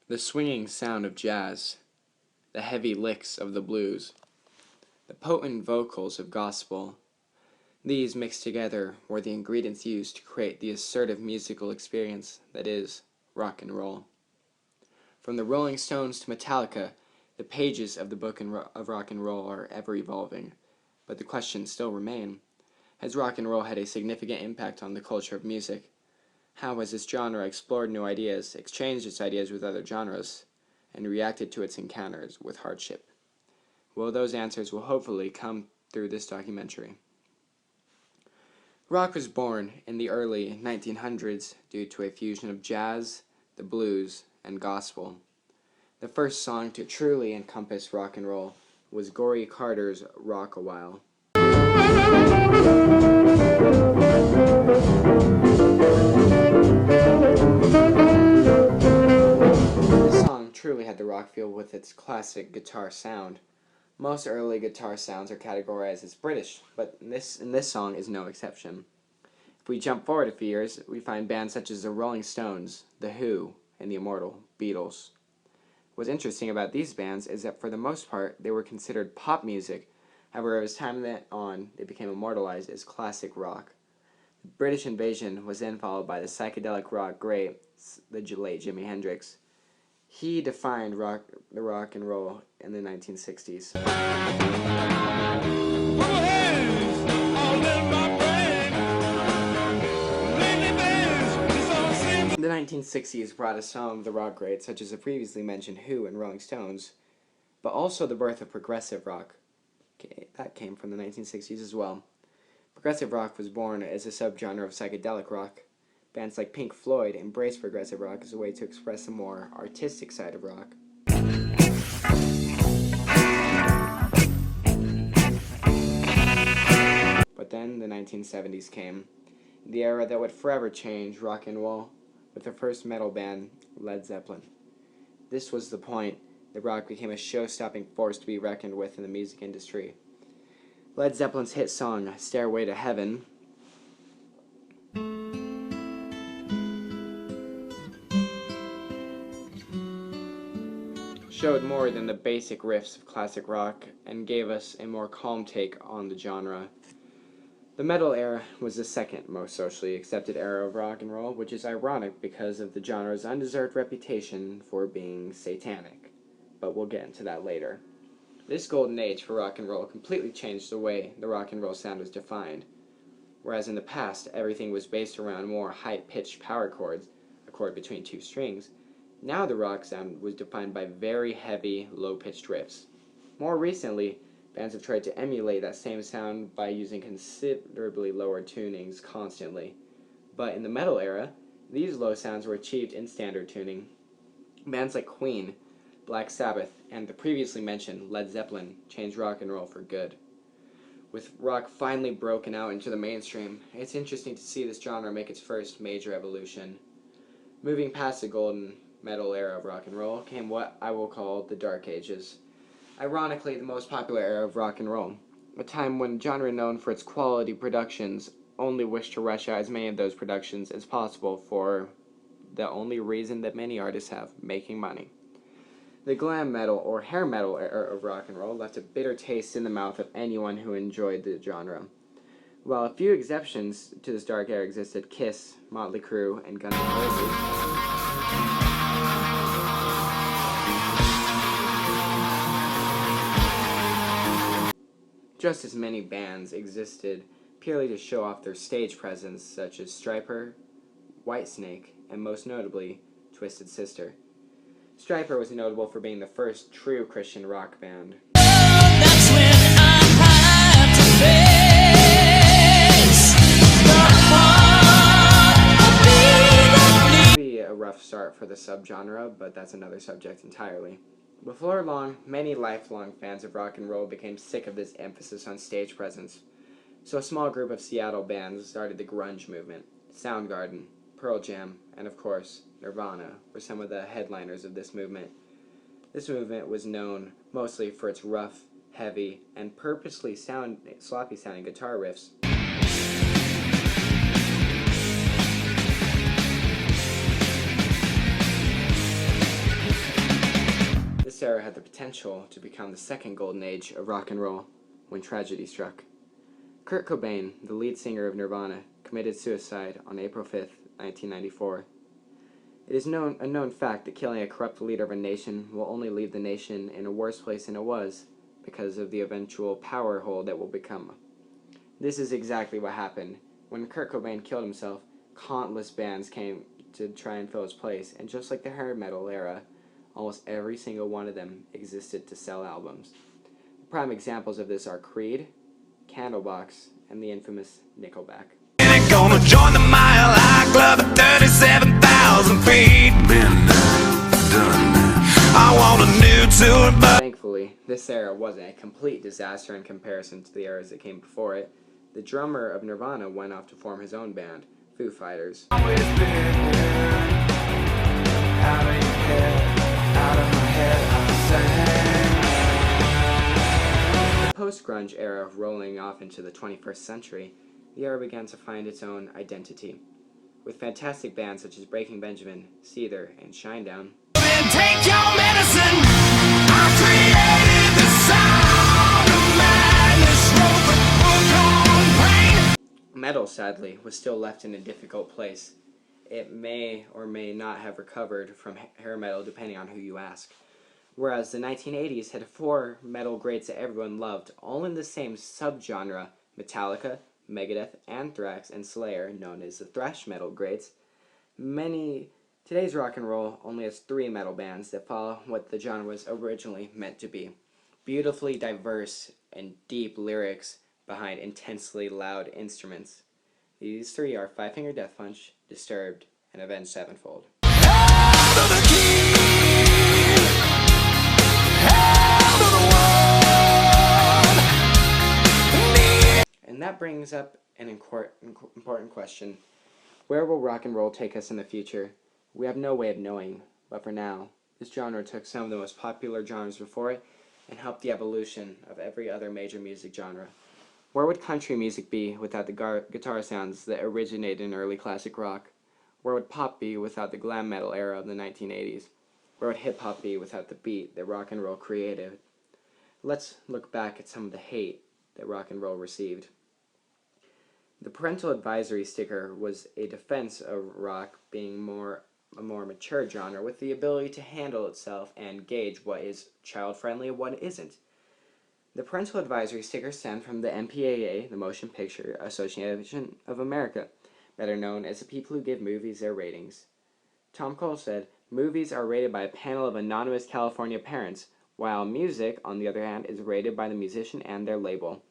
The swinging sound of jazz, the heavy licks of the blues, the potent vocals of gospel, these mixed together were the ingredients used to create the assertive musical experience that is rock and roll. From the Rolling Stones to Metallica, the pages of the book of rock and roll are ever evolving, but the questions still remain. Has rock and roll had a significant impact on the culture of music? How has this genre explored new ideas, exchanged its ideas with other genres, and reacted to its encounters with hardship? Well, those answers will hopefully come through this documentary. Rock was born in the early 1900s due to a fusion of jazz, the blues, and gospel. The first song to truly encompass rock and roll was Gory Carter's Rock a While. This song truly had the rock feel with its classic guitar sound. Most early guitar sounds are categorized as British, but this song is no exception. If we jump forward a few years, we find bands such as the Rolling Stones, The Who, and the immortal Beatles. What's interesting about these bands is that for the most part, they were considered pop music. However, as time went on, they became immortalized as classic rock. The British invasion was then followed by the psychedelic rock great, the late Jimi Hendrix. He defined the rock and roll in the 1960s. The 1960s brought us some of the rock greats, such as the previously mentioned Who and Rolling Stones, but also the birth of progressive rock. That came from the 1960s as well. Progressive rock was born as a subgenre of psychedelic rock. Bands like Pink Floyd embraced progressive rock as a way to express a more artistic side of rock. But then the 1970s came, the era that would forever change rock and roll, with the first metal band, Led Zeppelin. This was the point that rock became a show-stopping force to be reckoned with in the music industry. Led Zeppelin's hit song, Stairway to Heaven, showed more than the basic riffs of classic rock and gave us a more calm take on the genre. The metal era was the second most socially accepted era of rock and roll, which is ironic because of the genre's undeserved reputation for being satanic. But we'll get into that later. This golden age for rock and roll completely changed the way the rock and roll sound was defined. Whereas in the past, everything was based around more high-pitched power chords, a chord between two strings, now the rock sound was defined by very heavy, low-pitched riffs. More recently, bands have tried to emulate that same sound by using considerably lower tunings constantly. But in the metal era, these low sounds were achieved in standard tuning. Bands like Queen, Black Sabbath, and the previously mentioned Led Zeppelin changed rock and roll for good. With rock finally broken out into the mainstream, it's interesting to see this genre make its first major evolution. Moving past the golden metal era of rock and roll came what I will call the Dark Ages. Ironically, the most popular era of rock and roll, a time when a genre known for its quality productions only wished to rush out as many of those productions as possible for the only reason that many artists have, making money. The glam metal or hair metal era of rock and roll left a bitter taste in the mouth of anyone who enjoyed the genre. While a few exceptions to this dark era existed, Kiss, Motley Crue, and Guns N' Roses, just as many bands existed purely to show off their stage presence, such as Stryper, Whitesnake, and most notably, Twisted Sister. Stryper was notable for being the first true Christian rock band. That's when I have to face the heart. Be a rough start for the subgenre, but that's another subject entirely. Before long, many lifelong fans of rock and roll became sick of this emphasis on stage presence. So a small group of Seattle bands started the grunge movement. Soundgarden, Pearl Jam, and of course, Nirvana were some of the headliners of this movement. This movement was known mostly for its rough, heavy, and purposely sloppy-sounding guitar riffs. era had the potential to become the second golden age of rock and roll when tragedy struck. Kurt Cobain, the lead singer of Nirvana, committed suicide on April 5th, 1994. It is a known fact that killing a corrupt leader of a nation will only leave the nation in a worse place than it was because of the eventual power hole that will become. This is exactly what happened. When Kurt Cobain killed himself, countless bands came to try and fill his place, and just like the hair metal era, almost every single one of them existed to sell albums. Prime examples of this are Creed, Candlebox, and the infamous Nickelback. Gonna join the Mile High Club at 37,000 feet. Been done. I want a new tour, but thankfully, this era wasn't a complete disaster in comparison to the eras that came before it. The drummer of Nirvana went off to form his own band, Foo Fighters. The post-grunge era rolling off into the 21st century, the era began to find its own identity. With fantastic bands such as Breaking Benjamin, Seether, and Shinedown. take your medicine. I created the sound of madness, wrote the book on pain. Metal, sadly, was still left in a difficult place. It may or may not have recovered from hair metal depending on who you ask. Whereas the 1980s had 4 metal greats that everyone loved, all in the same subgenre: Metallica, Megadeth, Anthrax, and Slayer, known as the thrash metal greats. Today's rock and roll only has 3 metal bands that follow what the genre was originally meant to be: beautifully diverse and deep lyrics behind intensely loud instruments. These 3 are Five Finger Death Punch, Disturbed, and Avenged Sevenfold. And that brings up an important question. Where will rock and roll take us in the future? We have no way of knowing, but for now, this genre took some of the most popular genres before it and helped the evolution of every other major music genre. Where would country music be without the guitar sounds that originated in early classic rock? Where would pop be without the glam metal era of the 1980s? Where would hip-hop be without the beat that rock and roll created? Let's look back at some of the hate that rock and roll received. The parental advisory sticker was a defense of rock being a more mature genre with the ability to handle itself and gauge what is child-friendly and what isn't. The parental advisory sticker stemmed from the MPAA, the Motion Picture Association of America, better known as the people who give movies their ratings. Tom Cole said, "Movies are rated by a panel of anonymous California parents, while music, on the other hand, is rated by the musician and their label."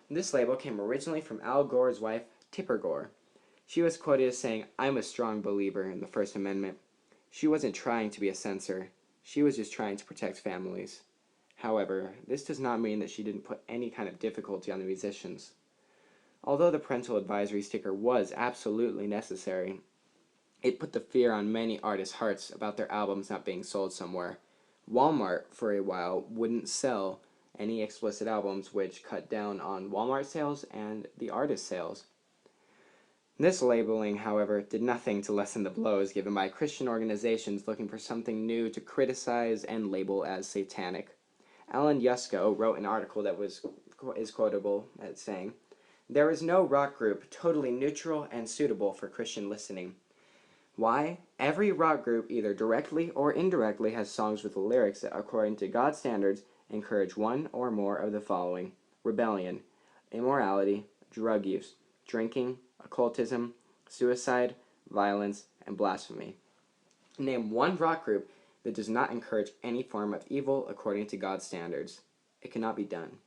This label came originally from Al Gore's wife, Tipper Gore. She was quoted as saying, "I'm a strong believer in the First Amendment." She wasn't trying to be a censor. She was just trying to protect families. However, this does not mean that she didn't put any kind of difficulty on the musicians. Although the parental advisory sticker was absolutely necessary, it put the fear on many artists' hearts about their albums not being sold somewhere. Walmart, for a while, wouldn't sell any explicit albums, which cut down on Walmart sales and the artist sales. This labeling, however, did nothing to lessen the blows given by Christian organizations looking for something new to criticize and label as satanic. Alan Yusko wrote an article that is quotable as saying, "There is no rock group totally neutral and suitable for Christian listening. Why? Every rock group, either directly or indirectly, has songs with lyrics that, according to God's standards, encourage one or more of the following: rebellion, immorality, drug use, drinking, occultism, suicide, violence, and blasphemy. Name one rock group that does not encourage any form of evil according to God's standards. It cannot be done."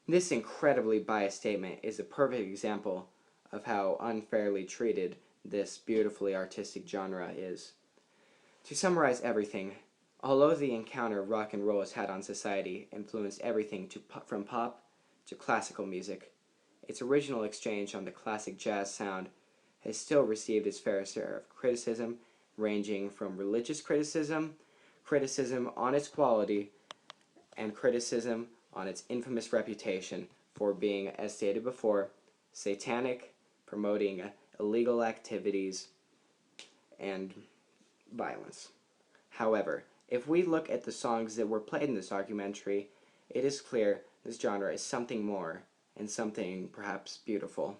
This incredibly biased statement is a perfect example of how unfairly treated this beautifully artistic genre is. To summarize everything, although the encounter rock and roll has had on society influenced everything from pop to classical music, its original exchange on the classic jazz sound has still received its fair share of criticism, ranging from religious criticism, criticism on its quality, and criticism on its infamous reputation for being, as stated before, satanic, promoting illegal activities, and violence. However, If we look at the songs that were played in this documentary, it is clear this genre is something more and something perhaps beautiful.